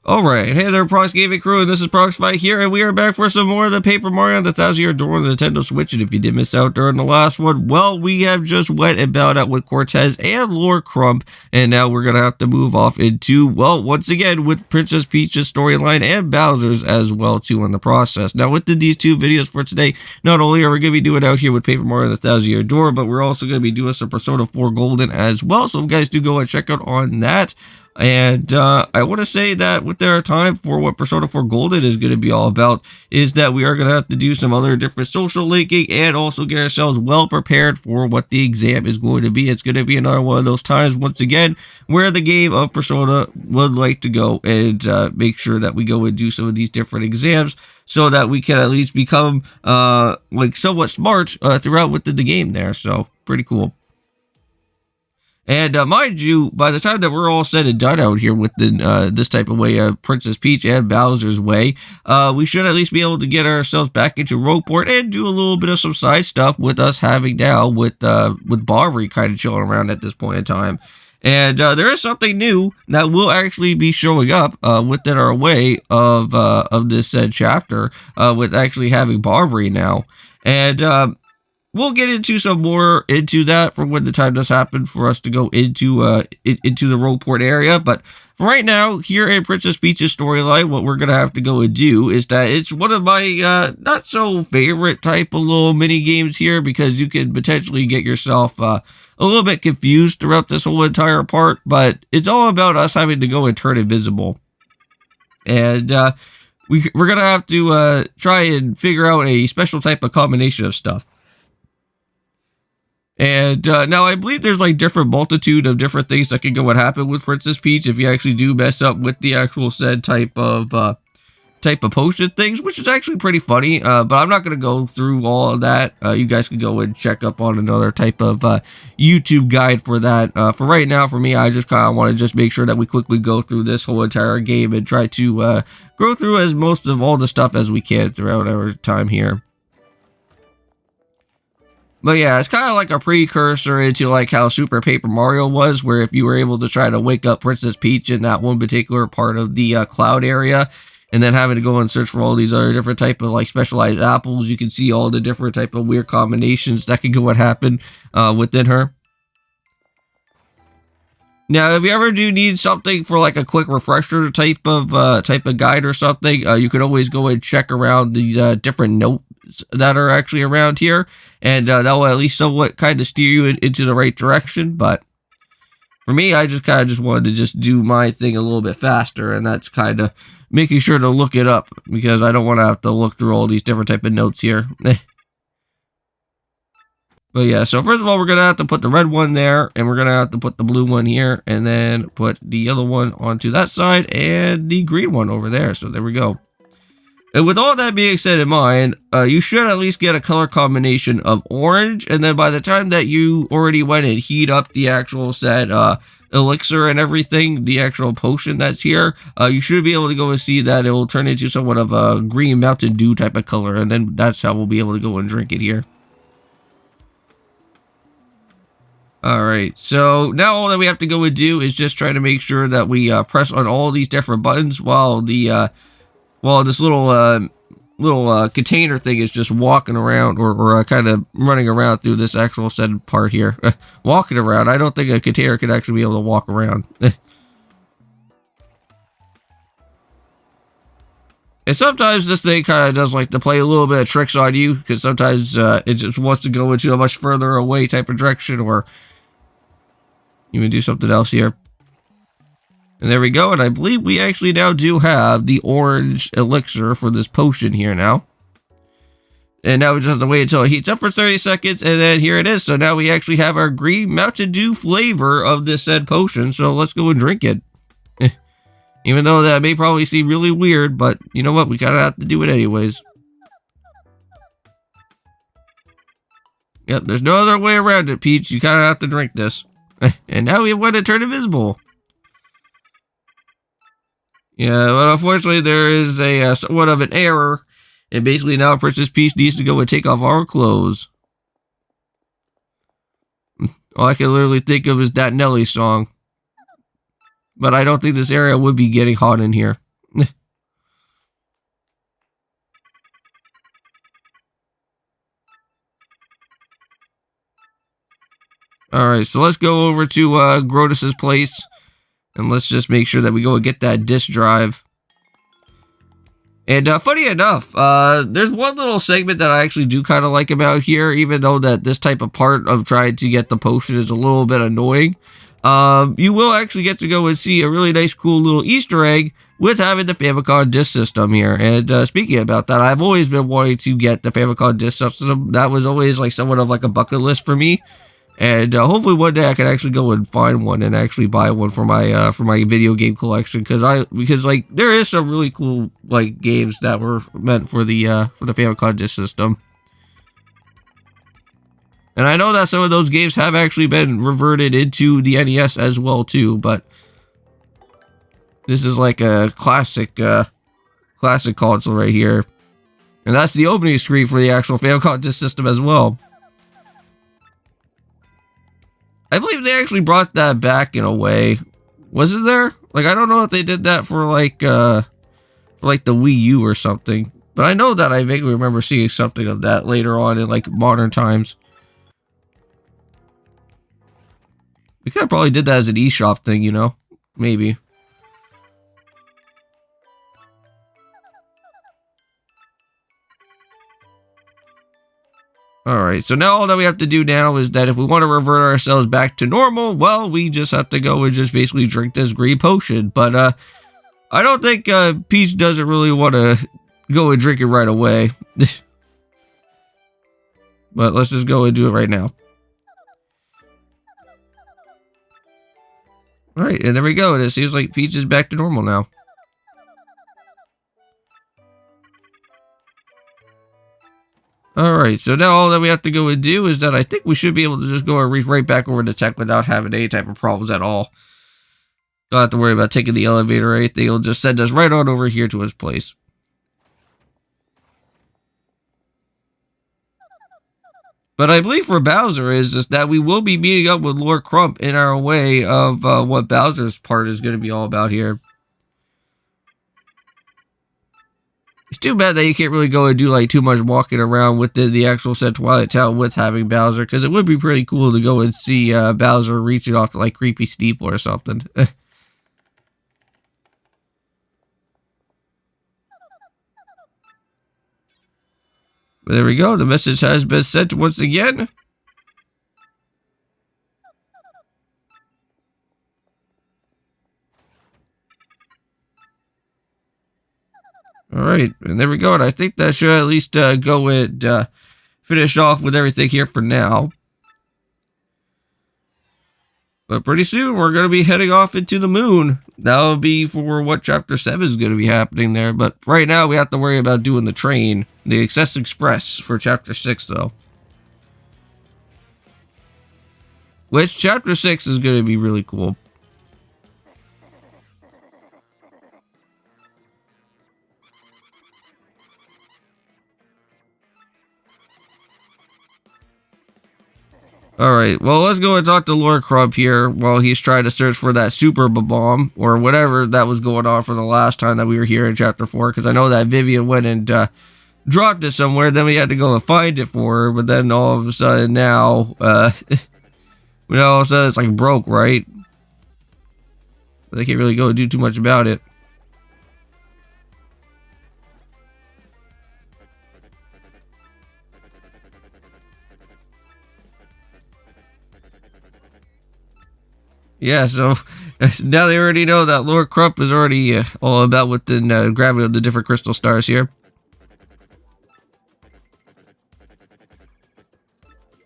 Alright, hey there Prox Gaming Crew, and this is Proxify here, and we are back for some more of the Paper Mario and the 1000-Year Door on the Nintendo Switch. And if you did miss out during the last one, well, we have just went and battled out with Cortez and Lord Crump, and now we're gonna have to move off into, well, once again, with Princess Peach's storyline and Bowser's as well, too, in the process. Now, within these two videos for today, not only are we gonna be doing out here with Paper Mario and the 1000-Year Door, but we're also gonna be doing some Persona 4 Golden as well, so if you guys do go and check out on that. And I want to say that with our time for what Persona 4 Golden is going to be all about is that we are going to have to do some other different social linking and also get ourselves well prepared for what the exam is going to be. It's going to be another one of those times, once again, where the game of Persona would like to go and make sure that we go and do some of these different exams so that we can at least become like somewhat smart throughout within the game there. So pretty cool. And mind you, by the time that we're all said and done out here with this type of way of Princess Peach and Bowser's way, we should at least be able to get ourselves back into Rogueport and do a little bit of some side stuff with us having now with Barbary kind of chilling around at this point in time. And there is something new that will actually be showing up within our way of this said chapter with actually having Barbary now. And we'll get into some more into that for when the time does happen for us to go into the Rogueport area. But for right now, here in Princess Peach's storyline, what we're going to have to go and do is that it's one of my not so favorite type of little mini games here, because you can potentially get yourself a little bit confused throughout this whole entire part. But it's all about us having to go and turn invisible. And we're going to have to try and figure out a special type of combination of stuff. And now I believe there's like different multitude of different things that can go and happen with Princess Peach if you actually do mess up with the actual said type of potion things, which is actually pretty funny. But I'm not going to go through all of that. You guys can go and check up on another type of YouTube guide for that. For right now, for me, I just kind of want to just make sure that we quickly go through this whole entire game and try to go through as most of all the stuff as we can throughout our time here. But yeah, it's kind of like a precursor into like how Super Paper Mario was, where if you were able to try to wake up Princess Peach in that one particular part of the cloud area, and then having to go and search for all these other different type of like specialized apples, you can see all the different type of weird combinations that can go and happen within her. Now, if you ever do need something for like a quick refresher type of guide or something, you could always go and check around the different notes that are actually around here, and that will at least somewhat kind of steer you into the right direction. But for me, I just kind of wanted to just do my thing a little bit faster, and that's kind of making sure to look it up, because I don't want to have to look through all these different type of notes here. But yeah, so first of all, we're going to have to put the red one there, and we're going to have to put the blue one here, and then put the yellow one onto that side, and the green one over there. So there we go. And with all that being said in mind, you should at least get a color combination of orange, and then by the time that you already went and heat up the actual set elixir and everything, the actual potion that's here, you should be able to go and see that it will turn into somewhat of a green Mountain Dew type of color, and then that's how we'll be able to go and drink it here. Alright, so now all that we have to go and do is just try to make sure that we press on all these different buttons while this little container thing is just walking around or kind of running around through this actual said part here. Walking around. I don't think a container could actually be able to walk around. And sometimes this thing kind of does like to play a little bit of tricks on you, because sometimes it just wants to go into a much further away type of direction, or even do something else here. And there we go, and I believe we actually now do have the orange elixir for this potion here now. And now we just have to wait until it heats up for 30 seconds, and then here it is. So now we actually have our green Mountain Dew flavor of this said potion, so let's go and drink it. Even though that may probably seem really weird, but you know what, we kind of have to do it anyways. Yep, there's no other way around it, Peach. You kind of have to drink this. And now we want to turn invisible. Yeah, but unfortunately there is a somewhat of an error, and basically now Princess Peach needs to go and take off our clothes. All I can literally think of is that Nelly song. But I don't think this area would be getting hot in here. Alright, so let's go over to Grotus's place. And let's just make sure that we go and get that disk drive. And funny enough, there's one little segment that I actually do kind of like about here, even though that this type of part of trying to get the potion is a little bit annoying. You will actually get to go and see a really nice, cool little Easter egg with having the Famicom disk system here. And speaking about that, I've always been wanting to get the Famicom disk system. That was always like somewhat of like a bucket list for me. And hopefully one day I can actually go and find one and actually buy one for my video game collection, because like there is some really cool like games that were meant for the Famicom disk system. And I know that some of those games have actually been reverted into the NES as well too, but this is like a classic console right here. And that's the opening screen for the actual Famicom disk system as well. I believe they actually brought that back in a way. Was it there? Like, I don't know if they did that for like the Wii U or something. But I know that I vaguely remember seeing something of that later on in like modern times. We could have probably did that as an eShop thing, you know? Maybe. Alright, so now all that we have to do now is that if we want to revert ourselves back to normal, well, we just have to go and just basically drink this green potion. But, I don't think, Peach doesn't really want to go and drink it right away. But let's just go and do it right now. Alright, and there we go. And it seems like Peach is back to normal now. Alright, so now all that we have to go and do is that I think we should be able to just go and reach right back over to tech without having any type of problems at all. Don't have to worry about taking the elevator or anything. It'll just send us right on over here to his place. But I believe for Bowser is that we will be meeting up with Lord Crump in our way of what Bowser's part is going to be all about here. It's too bad that you can't really go and do like too much walking around within the actual set Twilight Town with having Bowser, because it would be pretty cool to go and see Bowser reaching off to like creepy steeple or something. But there we go, the message has been sent once again. Alright, and there we go, and I think that should at least go and finish off with everything here for now. But pretty soon, we're going to be heading off into the moon. That'll be for what Chapter 7 is going to be happening there, but right now we have to worry about doing the train, the Excess Express, for Chapter 6, though. Which, Chapter 6 is going to be really cool. Alright, well, let's go and talk to Lord Crump here while he's trying to search for that super bomb or whatever that was going on for the last time that we were here in Chapter 4, because I know that Vivian went and dropped it somewhere, then we had to go and find it for her, but then all of a sudden now, all of a sudden it's like broke, right? But they can't really go and do too much about it. Yeah, so now they already know that Lord Crump is already all about within gravity of the different crystal stars here.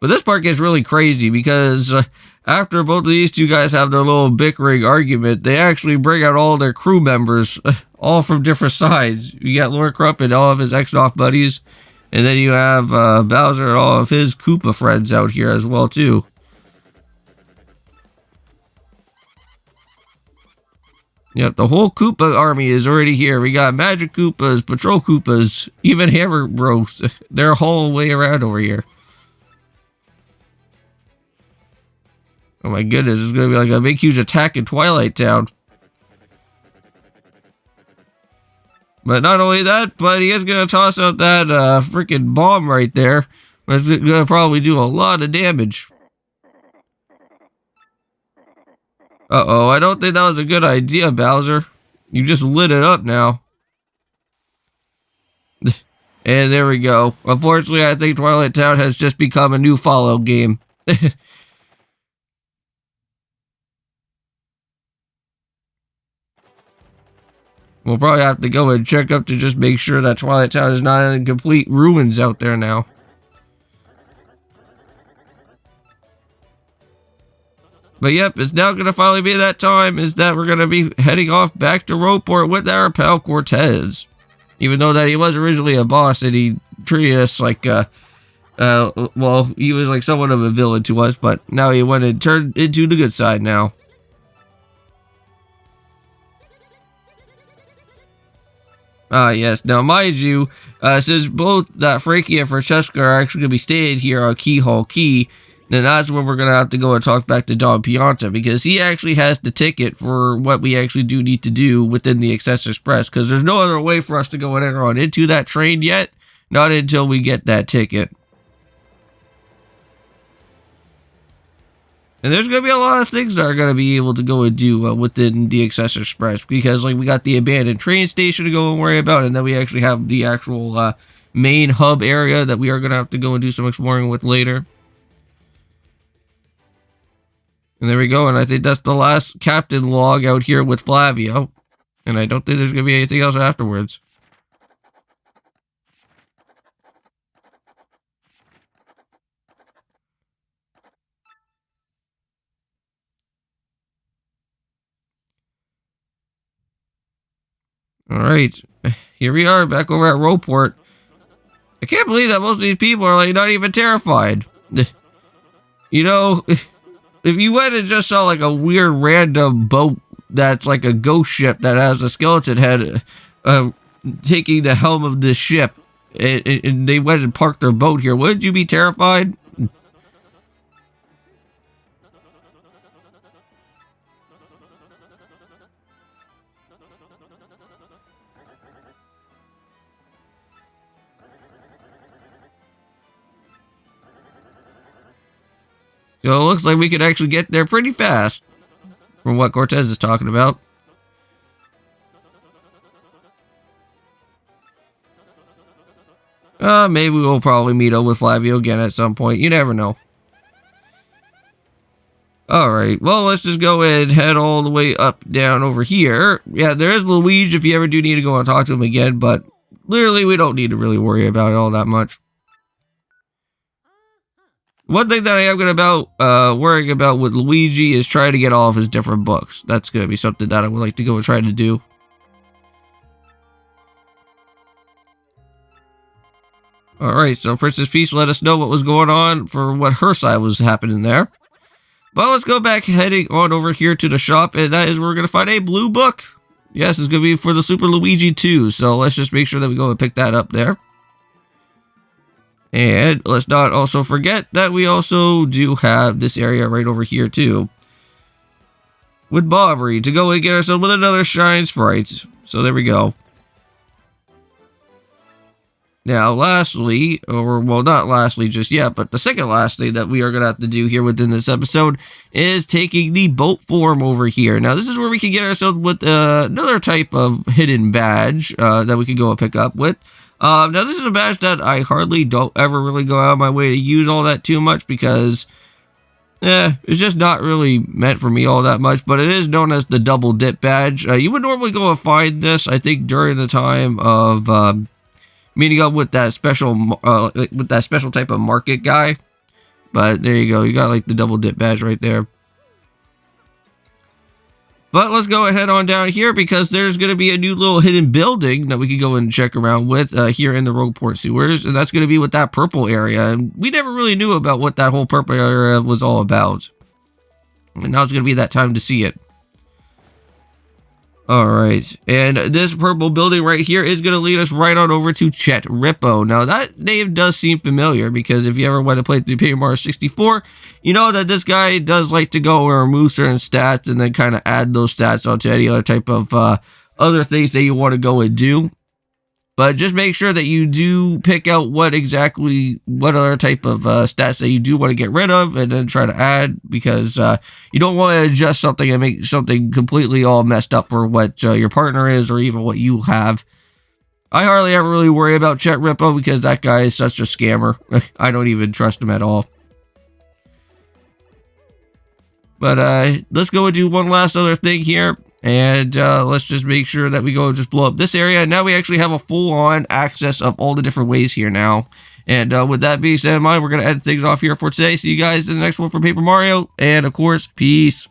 But this part gets really crazy because after both of these two guys have their little bickering argument, they actually bring out all their crew members, all from different sides. You got Lord Crump and all of his X-Off buddies, and then you have Bowser and all of his Koopa friends out here as well, too. Yep, the whole Koopa army is already here. We got Magic Koopas, Patrol Koopas, even Hammer Bros. They're a whole way around over here. Oh my goodness, it's going to be like a big huge attack in Twilight Town. But not only that, but he is going to toss out that freaking bomb right there. It's going to probably do a lot of damage. Uh-oh, I don't think that was a good idea, Bowser. You just lit it up now. And there we go. Unfortunately, I think Twilight Town has just become a new follow game. We'll probably have to go and check up to just make sure that Twilight Town is not in complete ruins out there now. But yep, it's now going to finally be that time, is that we're going to be heading off back to Roadport with our pal Cortez. Even though that he was originally a boss and he treated us like, well, he was like somewhat of a villain to us, but now he went and turned into the good side now. Yes. Now, mind you, since both Frankie and Francesca are actually going to be staying here on Keyhole Key, then that's when we're going to have to go and talk back to Don Pianta, because he actually has the ticket for what we actually do need to do within the Express Express, because there's no other way for us to go and enter on into that train yet, not until we get that ticket. And there's going to be a lot of things that are going to be able to go and do within the Express Express, because like we got the abandoned train station to go and worry about, and then we actually have the actual main hub area that we are going to have to go and do some exploring with later. And there we go, and I think that's the last captain log out here with Flavio. And I don't think there's going to be anything else afterwards. Alright, here we are, back over at Roadport. I can't believe that most of these people are like not even terrified. You know, if you went and just saw like a weird random boat that's like a ghost ship that has a skeleton head taking the helm of this ship, and they went and parked their boat here, wouldn't you be terrified? So it looks like we could actually get there pretty fast, from what Cortez is talking about. Maybe we'll probably meet up with Flavio again at some point. You never know. Alright, well, let's just go and head all the way up, down over here. Yeah, there is Luigi if you ever do need to go and talk to him again, but literally we don't need to really worry about it all that much. One thing that I am going to worrying about with Luigi is trying to get all of his different books. That's going to be something that I would like to go and try to do. Alright, so Princess Peach let us know what was going on for what her side was happening there. But let's go back heading on over here to the shop, and that is where we're going to find a blue book. Yes, it's going to be for the Super Luigi 2, so let's just make sure that we go and pick that up there. And let's not also forget that we also do have this area right over here too, with Bobbery, to go and get ourselves with another Shine Sprite. So there we go. Now lastly, or well not lastly just yet, but the second last thing that we are going to have to do here within this episode is taking the boat form over here. Now this is where we can get ourselves with another type of hidden badge that we can go and pick up with. Now this is a badge that I hardly don't ever really go out of my way to use all that too much, because it's just not really meant for me all that much, but it is known as the double dip badge. You would normally go and find this, I think, during the time of meeting up with that special type of market guy. But there you go, you got like the double dip badge right there. But let's go ahead on down here, because there's going to be a new little hidden building that we can go and check around with here in the Roadport sewers. And that's going to be with that purple area. And we never really knew about what that whole purple area was all about. And now it's going to be that time to see it. Alright, and this purple building right here is going to lead us right on over to Chet Rippo. Now, that name does seem familiar, because if you ever want to play through Paper Mario 64, you know that this guy does like to go and remove certain stats and then kind of add those stats onto any other type of other things that you want to go and do. But just make sure that you do pick out what other type of stats that you do want to get rid of, and then try to add, because you don't want to adjust something and make something completely all messed up for what your partner is, or even what you have. I hardly ever really worry about Chet Rippo, because that guy is such a scammer. I don't even trust him at all. But let's go and do one last other thing here. And let's just make sure that we go just blow up this area. Now we actually have a full-on access of all the different ways here now. And with that being said in mind, we're going to end things off here for today. See you guys in the next one for Paper Mario. And of course, peace.